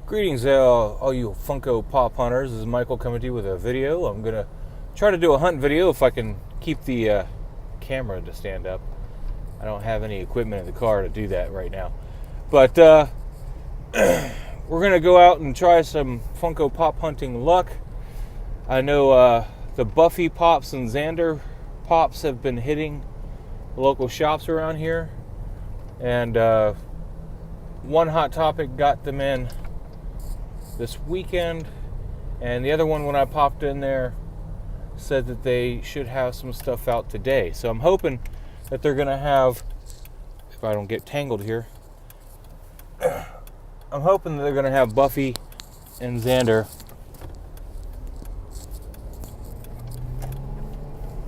Greetings, all you Funko Pop hunters. This is Michael coming to you with a video. I'm gonna try to do a hunt video if I can keep the camera to stand up. I don't have any equipment in the car to do that right now, but we're gonna go out and try some Funko Pop hunting luck. I know the Buffy pops and Xander pops have been hitting the local shops around here, and one Hot Topic got them in this weekend, and the other one, when I popped in there, said that they should have some stuff out today. So I'm hoping that they're gonna have, if I don't get tangled here, I'm hoping that they're gonna have Buffy and Xander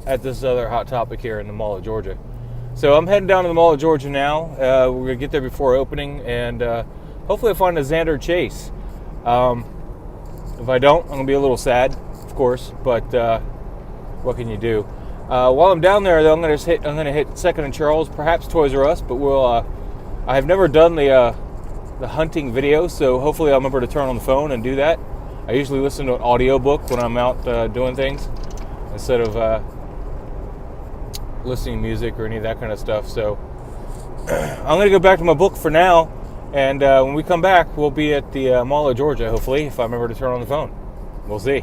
at this other Hot Topic here in the Mall of Georgia. So I'm heading down to the Mall of Georgia now. We're gonna get there before opening, and hopefully I'll find a Xander chase. If I don't, I'm going to be a little sad, of course, but what can you do? While I'm down there, though, I'm going to hit Second and Charles, perhaps Toys R Us, but I have never done the hunting video, so hopefully I'll remember to turn on the phone and do that. I usually listen to an audiobook when I'm out doing things instead of listening to music or any of that kind of stuff. So I'm going to go back to my book for now. And when we come back, we'll be at the Mall of Georgia, hopefully, if I remember to turn on the phone. We'll see.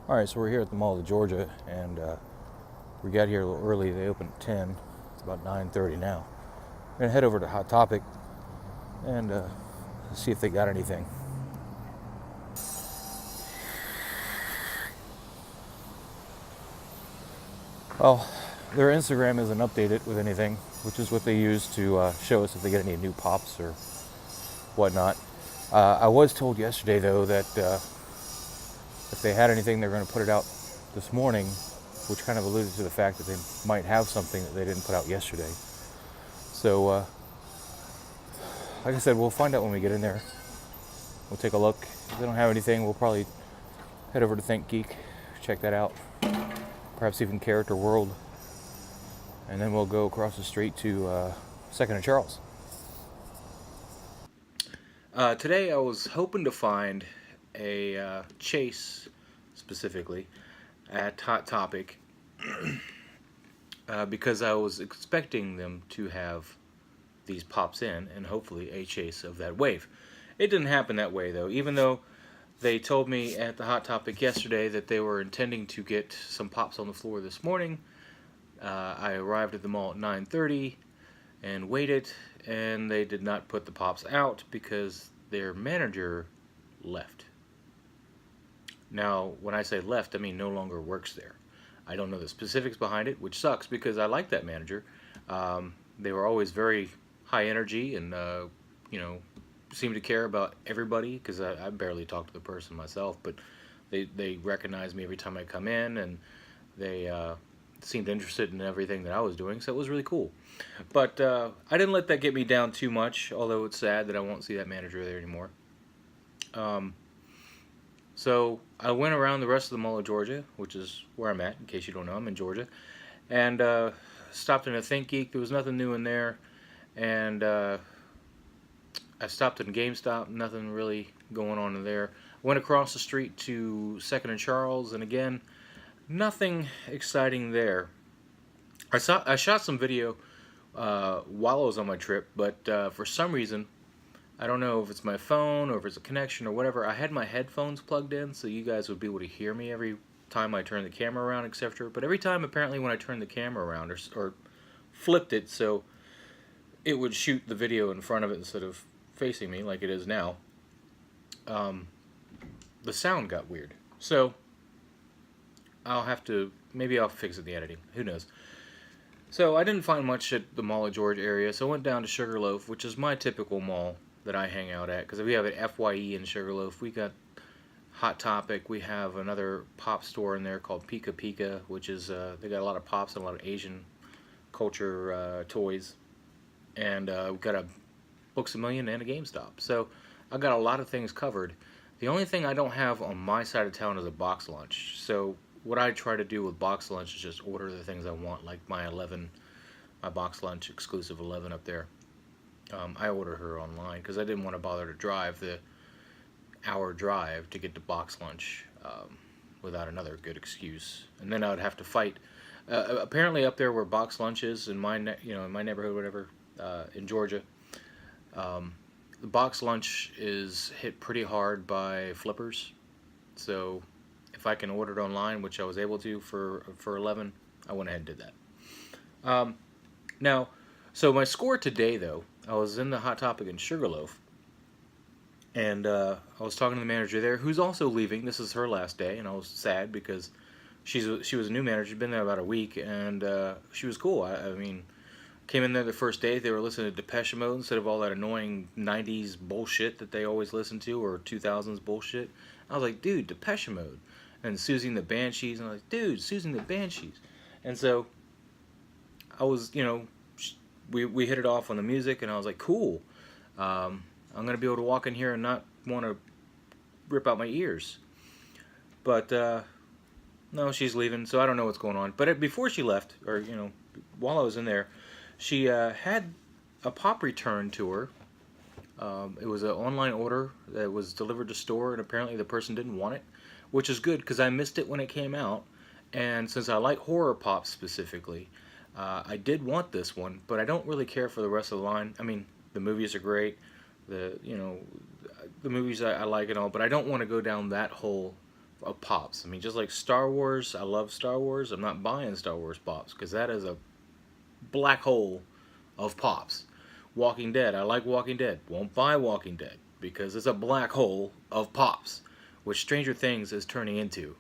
All right, so we're here at the Mall of Georgia, and we got here a little early. They opened at 10. It's about 9:30 now. We're going to head over to Hot Topic and see if they got anything. Well, their Instagram isn't updated with anything, which is what they use to show us if they get any new pops or whatnot. I was told yesterday, though, that if they had anything, they're going to put it out this morning, which kind of alluded to the fact that they might have something that they didn't put out yesterday. So, like I said, we'll find out when we get in there. We'll take a look. If they don't have anything, we'll probably head over to Think Geek, check that out. Perhaps even Character World. And then we'll go across the street to Second and Charles. Today I was hoping to find a chase, specifically, at Hot Topic, because I was expecting them to have these pops in, and hopefully a chase of that wave. It didn't happen that way, though, even though they told me at the Hot Topic yesterday that they were intending to get some pops on the floor this morning. I arrived at the mall at 9:30 and waited, and they did not put the pops out because their manager left. Now, when I say left, I mean no longer works there. I don't know the specifics behind it, which sucks because I like that manager. They were always very high energy and, seemed to care about everybody, because I barely talk to the person myself, but they recognize me every time I come in, and they seemed interested in everything that I was doing, so it was really cool. But I didn't let that get me down too much, although it's sad that I won't see that manager there anymore. So I went around the rest of the Mall of Georgia, which is where I'm at, in case you don't know, I'm in Georgia, and stopped in a Think Geek. There was nothing new in there, and I stopped in GameStop, nothing really going on in there. Went across the street to Second and Charles, and again, nothing exciting there. I shot some video while I was on my trip, but for some reason, I don't know if it's my phone or if it's a connection or whatever, I had my headphones plugged in so you guys would be able to hear me every time I turn the camera around, etc. But every time, apparently, when I turned the camera around or flipped it so it would shoot the video in front of it instead of facing me like it is now, the sound got weird. So maybe I'll fix it in the editing, who knows. So I didn't find much at the Mall of Georgia area, so I went down to Sugarloaf, which is my typical mall that I hang out at, because we have an FYE in Sugarloaf. We got Hot Topic. We have another pop store in there called Pika Pika, which is, they got a lot of pops and a lot of Asian culture toys. And we've got a Books A Million and a GameStop. So I've got a lot of things covered. The only thing I don't have on my side of town is a box lunch. So what I try to do with box lunch is just order the things I want, like my box lunch exclusive 11 up there. I ordered her online because I didn't want to bother to drive the hour drive to get to box lunch without another good excuse, and then I would have to fight. Apparently, up there where box lunch is in my in my neighborhood, whatever, in Georgia, the box lunch is hit pretty hard by flippers. So if I can order it online, which I was able to for 11, I went ahead and did that. Now, so my score today though, I was in the Hot Topic in Sugarloaf, and I was talking to the manager there, who's also leaving. This is her last day, and I was sad because she was a new manager. She'd been there about a week, and she was cool. I mean, came in there the first day. They were listening to Depeche Mode instead of all that annoying '90s bullshit that they always listen to, or 2000s bullshit. I was like, dude, Depeche Mode, and Susie and the Banshees, and I was like, dude, Susie and the Banshees, and so I was, we hit it off on the music, and I was like, cool. I'm gonna be able to walk in here and not want to rip out my ears. But no, she's leaving, so I don't know what's going on. But before she left, or while I was in there, she had a pop return to her. It was an online order that was delivered to store, and apparently the person didn't want it, which is good because I missed it when it came out. And since I like horror pop specifically, I did want this one, but I don't really care for the rest of the line. I mean, the movies are great. The movies I like and all, but I don't want to go down that hole of pops. I mean, just like Star Wars, I love Star Wars. I'm not buying Star Wars pops because that is a black hole of pops. Walking Dead, I like Walking Dead. Won't buy Walking Dead because it's a black hole of pops, which Stranger Things is turning into.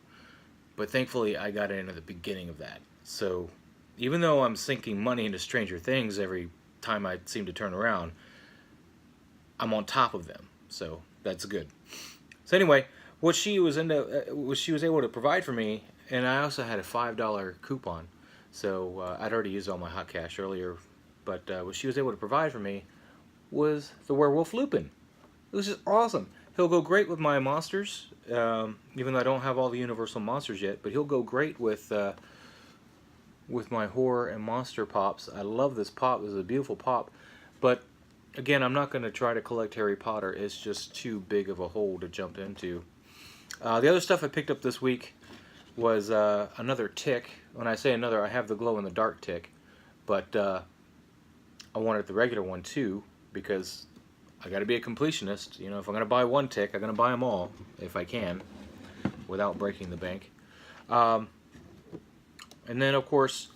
But thankfully, I got in at the beginning of that. So even though I'm sinking money into Stranger Things every time I seem to turn around, I'm on top of them, so that's good. So anyway, what she was able to provide for me, and I also had a $5 coupon, so I'd already used all my hot cash earlier, but what she was able to provide for me was the Werewolf Lupin. It was just awesome. He'll go great with my monsters, even though I don't have all the Universal monsters yet, but he'll go great with my horror and monster pops. I love this pop. This is a beautiful pop, but again, I'm not going to try to collect Harry Potter. It's just too big of a hole to jump into. The other stuff I picked up this week was another tick. When I say another, I have the glow-in-the-dark tick. But I wanted the regular one too, because I got to be a completionist. If I'm going to buy one tick, I'm going to buy them all, if I can, without breaking the bank. And then, of course,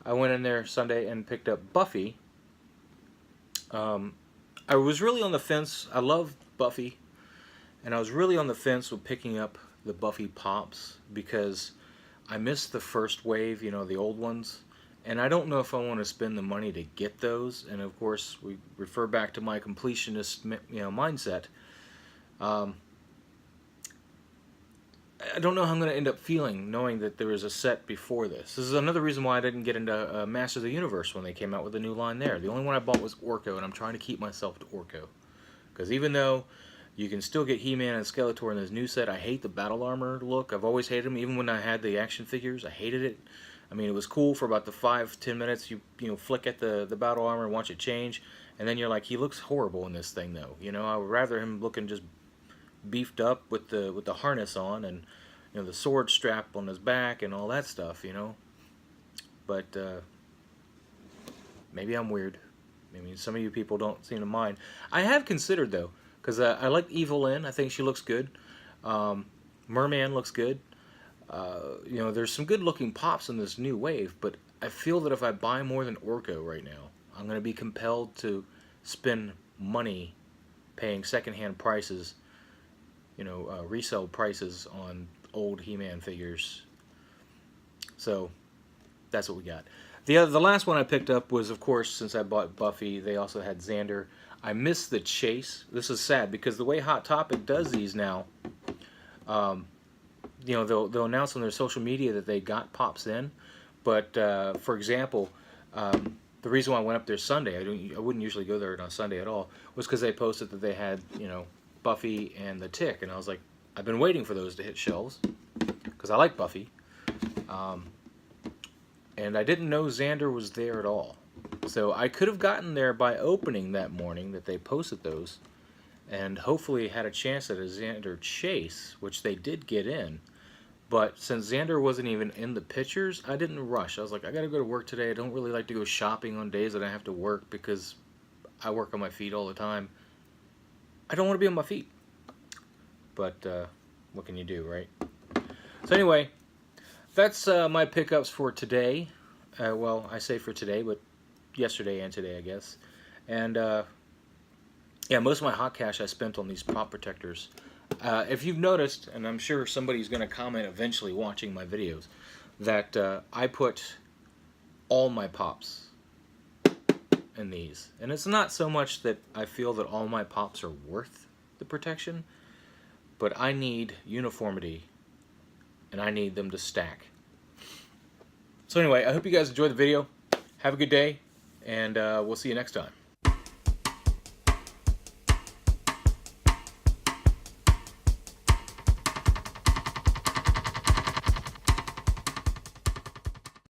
I went in there Sunday and picked up Buffy. I was really on the fence. I love Buffy, and I was really on the fence with picking up the Buffy pops because I missed the first wave, the old ones, and I don't know if I want to spend the money to get those. And of course, we refer back to my completionist, mindset. I don't know how I'm going to end up feeling knowing that there was a set before this. This is another reason why I didn't get into Masters of the Universe when they came out with the new line there. The only one I bought was Orko, and I'm trying to keep myself to Orko. Because even though you can still get He-Man and Skeletor in this new set, I hate the battle armor look. I've always hated them. Even when I had the action figures, I hated it. I mean, it was cool for about the 5-10 minutes. You flick at the battle armor and watch it change, and then you're like, he looks horrible in this thing, though. I would rather him looking just beefed up with the harness on and the sword strap on his back and all that stuff, but maybe I'm weird. I mean, some of you people don't seem to mind. I have considered though, because I like Evil Lyn. I think she looks good. Merman looks good. There's some good looking pops in this new wave, but I feel that if I buy more than Orko right now, I'm going to be compelled to spend money paying secondhand prices, resale prices on old He-Man figures. So that's what we got. The last one I picked up was, of course, since I bought Buffy, they also had Xander. I missed the chase. This is sad because the way Hot Topic does these now, they'll announce on their social media that they got pops in. But for example, the reason why I went up there Sunday, I wouldn't usually go there on Sunday at all, was because they posted that they had Buffy and the Tick, and I was like, I've been waiting for those to hit shelves because I like Buffy. And I didn't know Xander was there at all. So I could have gotten there by opening that morning that they posted those, and hopefully had a chance at a Xander chase, which they did get in. But since Xander wasn't even in the pictures, I didn't rush. I was like, I gotta go to work today. I don't really like to go shopping on days that I have to work because I work on my feet all the time. I don't want to be on my feet. But what can you do, right? So anyway, that's my pickups for today. Well, I say for today, but yesterday and today, I guess. And yeah, most of my hot cash I spent on these pop protectors. If you've noticed, and I'm sure somebody's going to comment eventually watching my videos, that I put all my pops in these. And it's not so much that I feel that all my pops are worth the protection, but I need uniformity, and I need them to stack. So anyway, I hope you guys enjoyed the video. Have a good day, and we'll see you next time.